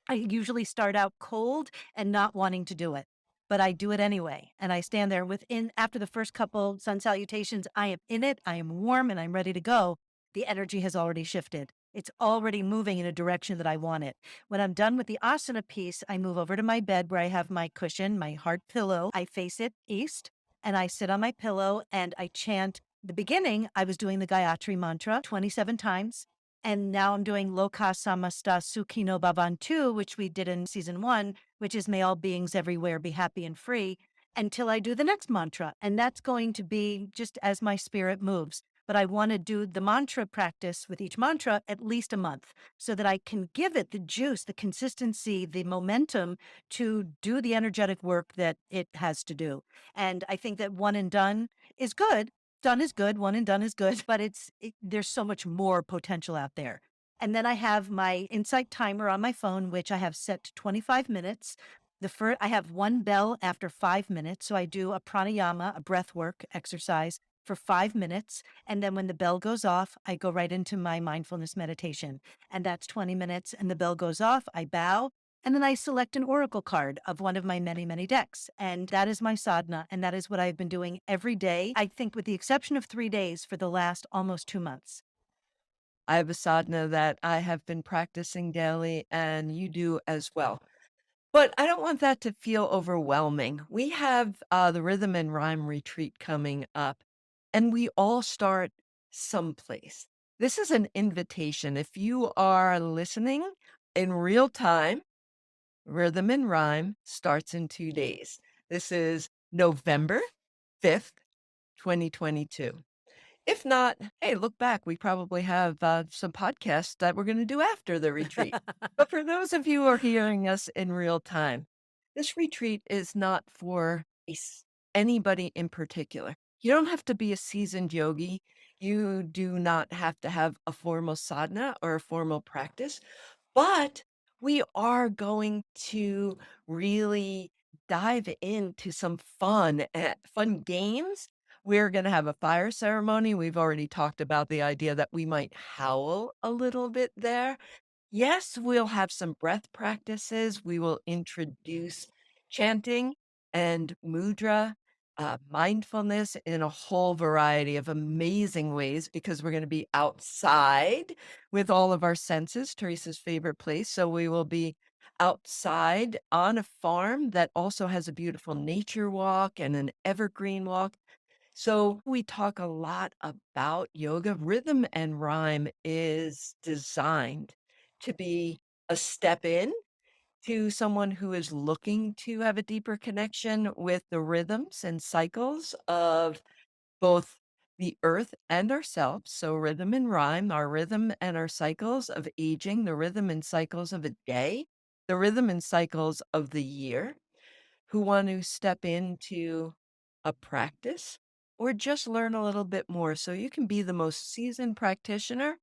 I usually start out cold and not wanting to do it, but I do it anyway. And I stand there within, after the first couple sun salutations, I am in it, I am warm, and I'm ready to go. The energy has already shifted. It's already moving in a direction that I want it. When I'm done with the asana piece, I move over to my bed where I have my cushion, my hard pillow. I face it east and I sit on my pillow and I chant. The beginning, I was doing the Gayatri mantra 27 times. And now I'm doing Loka Samasta Sukhino Bhavantu, which we did in season 1, which is may all beings everywhere be happy and free, until I do the next mantra. And that's going to be just as my spirit moves. But I want to do the mantra practice with each mantra at least a month so that I can give it the juice, the consistency, the momentum to do the energetic work that it has to do. And I think that one and done is good. Done is good, one and done is good, but there's so much more potential out there. And then I have my insight timer on my phone, which I have set to 25 minutes. The first, I have one bell after 5 minutes. So I do a pranayama, a breath work exercise for 5 minutes. And then when the bell goes off, I go right into my mindfulness meditation. And that's 20 minutes. And the bell goes off, I bow, and then I select an oracle card of one of my many, many decks. And that is my sadhana. And that is what I've been doing every day, I think, with the exception of 3 days for the last almost 2 months. I have a sadhana that I have been practicing daily, and you do as well. But I don't want that to feel overwhelming. We have the Rhythm and Rhyme retreat coming up, and we all start someplace. This is an invitation. If you are listening in real time, Rhythm and Rhyme starts in 2 days. This is November 5th, 2022. If not, hey, look back. We probably have some podcasts that we're going to do after the retreat. But for those of you who are hearing us in real time, this retreat is not for anybody in particular. You don't have to be a seasoned yogi. You do not have to have a formal sadhana or a formal practice. But we are going to really dive into some fun games. We're gonna have a fire ceremony. We've already talked about the idea that we might howl a little bit there. Yes, we'll have some breath practices. We will introduce chanting and mudra, mindfulness in a whole variety of amazing ways because we're going to be outside with all of our senses, Teresa's favorite place. So we will be outside on a farm that also has a beautiful nature walk and an evergreen walk. So we talk a lot about yoga. Rhythm and rhyme is designed to be a step in to someone who is looking to have a deeper connection with the rhythms and cycles of both the earth and ourselves. So rhythm and rhyme, our rhythm and our cycles of aging, the rhythm and cycles of a day, the rhythm and cycles of the year, who want to step into a practice or just learn a little bit more so you can be the most seasoned practitioner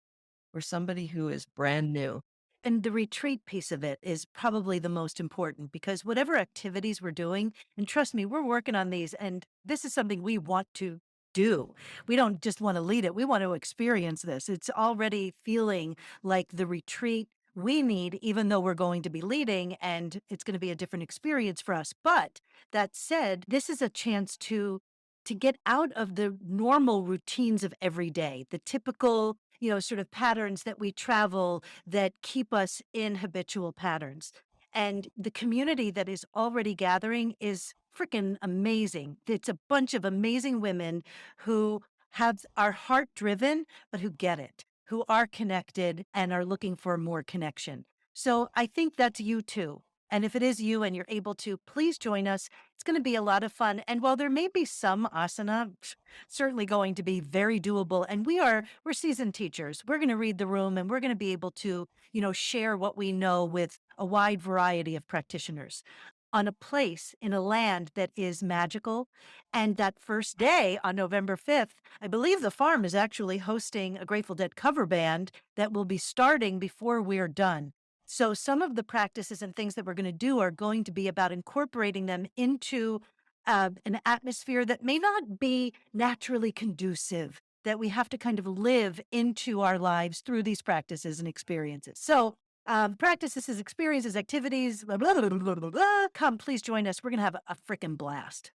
or somebody who is brand new. And the retreat piece of it is probably the most important because whatever activities we're doing, and trust me, we're working on these, and this is something we want to do. We don't just want to lead it, we want to experience this. It's already feeling like the retreat we need, even though we're going to be leading and it's going to be a different experience for us. But that said, this is a chance to get out of the normal routines of every day, the typical, sort of patterns that we travel that keep us in habitual patterns. And the community that is already gathering is freaking amazing. It's a bunch of amazing women who are heart driven, but who get it, who are connected and are looking for more connection. So I think that's you too. And if it is you and you're able to, please join us. It's going to be a lot of fun. And while there may be some asana, certainly going to be very doable. And we're seasoned teachers. We're going to read the room and we're going to be able to, share what we know with a wide variety of practitioners on a place in a land that is magical. And that first day on November 5th, I believe the farm is actually hosting a Grateful Dead cover band that will be starting before we're done. So some of the practices and things that we're going to do are going to be about incorporating them into an atmosphere that may not be naturally conducive, that we have to kind of live into our lives through these practices and experiences. So, practices, experiences, activities, blah, blah, blah, blah, blah, blah. Come, please join us. We're going to have a freaking blast.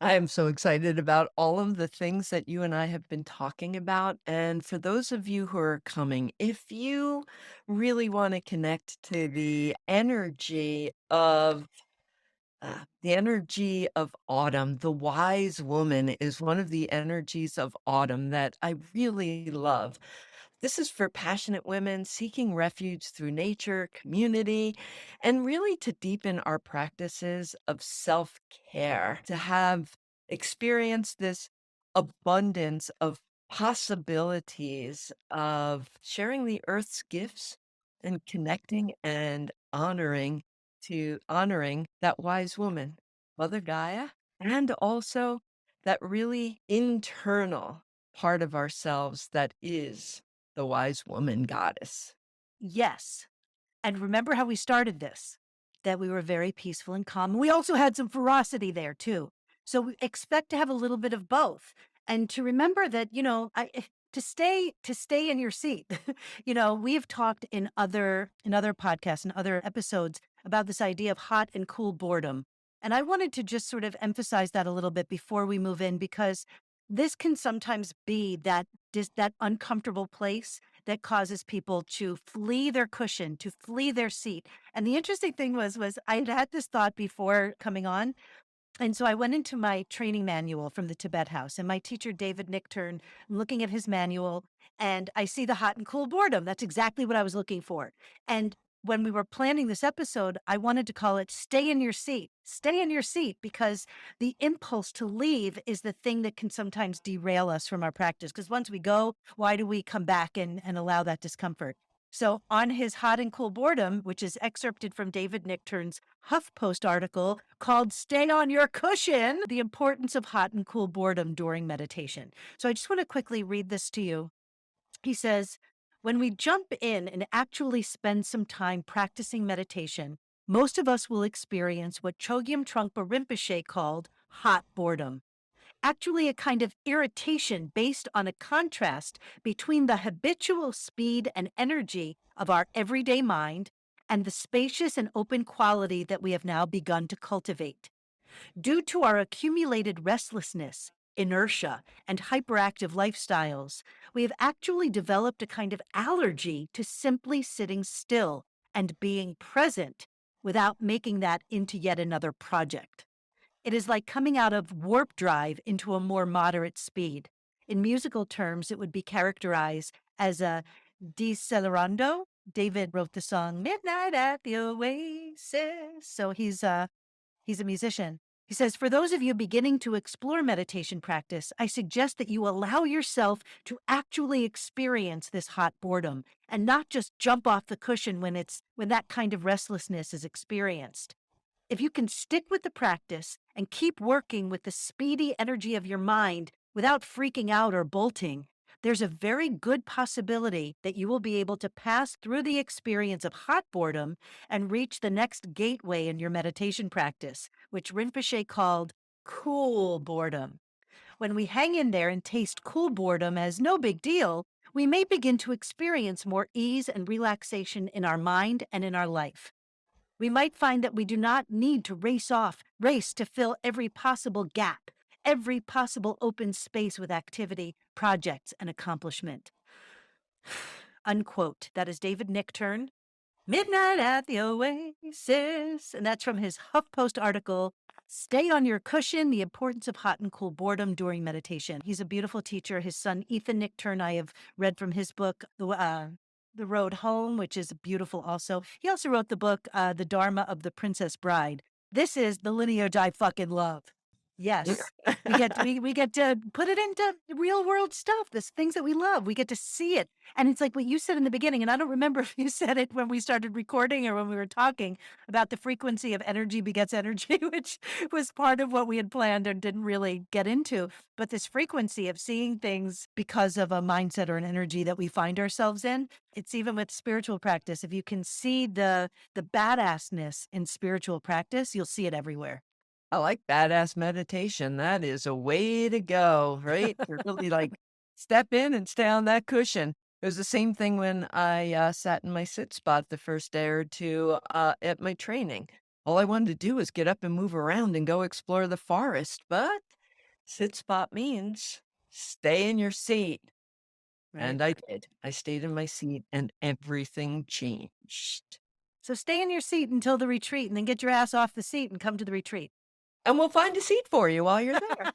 I am so excited about all of the things that you and I have been talking about. And for those of you who are coming, if you really want to connect to the energy of autumn, the wise woman is one of the energies of autumn that I really love. This is for passionate women seeking refuge through nature, community, and really to deepen our practices of self care, to have experienced this abundance of possibilities of sharing the earth's gifts and connecting and honoring that wise woman, Mother Gaia, and also that really internal part of ourselves that is the wise woman goddess. Yes. And remember how we started this, that we were very peaceful and calm. We also had some ferocity there too. So we expect to have a little bit of both. And to remember that, to stay in your seat. We've talked in other podcasts and other episodes about this idea of hot and cool boredom. And I wanted to just sort of emphasize that a little bit before we move in, because this can sometimes be that uncomfortable place that causes people to flee their cushion, to flee their seat. And the interesting thing was I had this thought before coming on, and so I went into my training manual from the Tibet House, and my teacher, David Nichtern, I'm looking at his manual, and I see the hot and cool boredom. That's exactly what I was looking for. And when we were planning this episode, I wanted to call it Stay in Your Seat. Stay in your seat, because the impulse to leave is the thing that can sometimes derail us from our practice. Because once we go, why do we come back and allow that discomfort? So, on his hot and cool boredom, which is excerpted from David Nichtern's HuffPost article called Stay on Your Cushion, The Importance of Hot and Cool Boredom During Meditation. So, I just want to quickly read this to you. He says, when we jump in and actually spend some time practicing meditation, most of us will experience what Chogyam Trungpa Rinpoche called hot boredom, actually a kind of irritation based on a contrast between the habitual speed and energy of our everyday mind and the spacious and open quality that we have now begun to cultivate. Due to our accumulated restlessness, inertia, and hyperactive lifestyles, we have actually developed a kind of allergy to simply sitting still and being present without making that into yet another project. It is like coming out of warp drive into a more moderate speed. In musical terms, it would be characterized as a decelerando. David wrote the song Midnight at the Oasis. So he's a musician. He says, for those of you beginning to explore meditation practice, I suggest that you allow yourself to actually experience this hot boredom and not just jump off the cushion when that kind of restlessness is experienced. If you can stick with the practice and keep working with the speedy energy of your mind without freaking out or bolting, there's a very good possibility that you will be able to pass through the experience of hot boredom and reach the next gateway in your meditation practice, which Rinpoche called cool boredom. When we hang in there and taste cool boredom as no big deal, we may begin to experience more ease and relaxation in our mind and in our life. We might find that we do not need to race to fill every possible gap, every possible open space with activity, projects, and accomplishment. Unquote. That is David Nichtern, Midnight at the Oasis. And that's from his HuffPost article, Stay on Your Cushion, The Importance of Hot and Cool Boredom During Meditation. He's a beautiful teacher. His son, Ethan Nichtern, I have read from his book, The Road Home, which is beautiful also. He also wrote the book, The Dharma of the Princess Bride. This is the lineage I fucking love. Yes. We get to put it into real world stuff, this things that we love. We get to see it. And it's like what you said in the beginning, and I don't remember if you said it when we started recording or when we were talking about the frequency of energy begets energy, which was part of what we had planned and didn't really get into. But this frequency of seeing things because of a mindset or an energy that we find ourselves in, it's even with spiritual practice. If you can see the badassness in spiritual practice, you'll see it everywhere. I like badass meditation. That is a way to go, right? To really like step in and stay on that cushion. It was the same thing when I sat in my sit spot the first day or two at my training. All I wanted to do was get up and move around and go explore the forest. But sit spot means stay in your seat. Right. And I did. I stayed in my seat and everything changed. So stay in your seat until the retreat and then get your ass off the seat and come to the retreat. And we'll find a seat for you while you're there.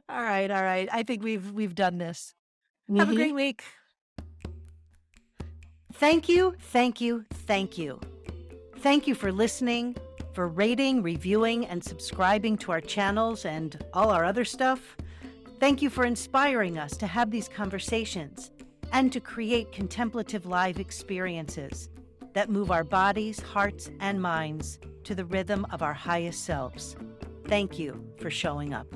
All right, all right. I think we've done this. Have a Mhm. great week. Thank you, thank you, thank you. Thank you for listening, for rating, reviewing, and subscribing to our channels and all our other stuff. Thank you for inspiring us to have these conversations and to create contemplative live experiences that move our bodies, hearts, and minds to the rhythm of our highest selves. Thank you for showing up.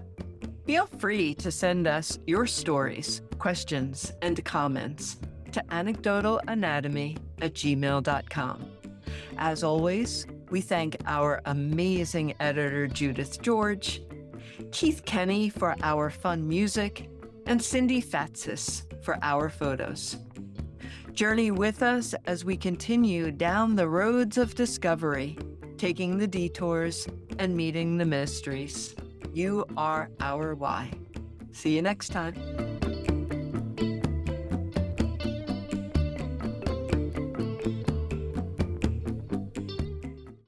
Feel free to send us your stories, questions, and comments to anecdotalanatomy@gmail.com. As always, we thank our amazing editor, Judith George, Keith Kenny for our fun music, and Cindy Fatsis for our photos. Journey with us as we continue down the roads of discovery, taking the detours and meeting the mysteries. You are our why. See you next time.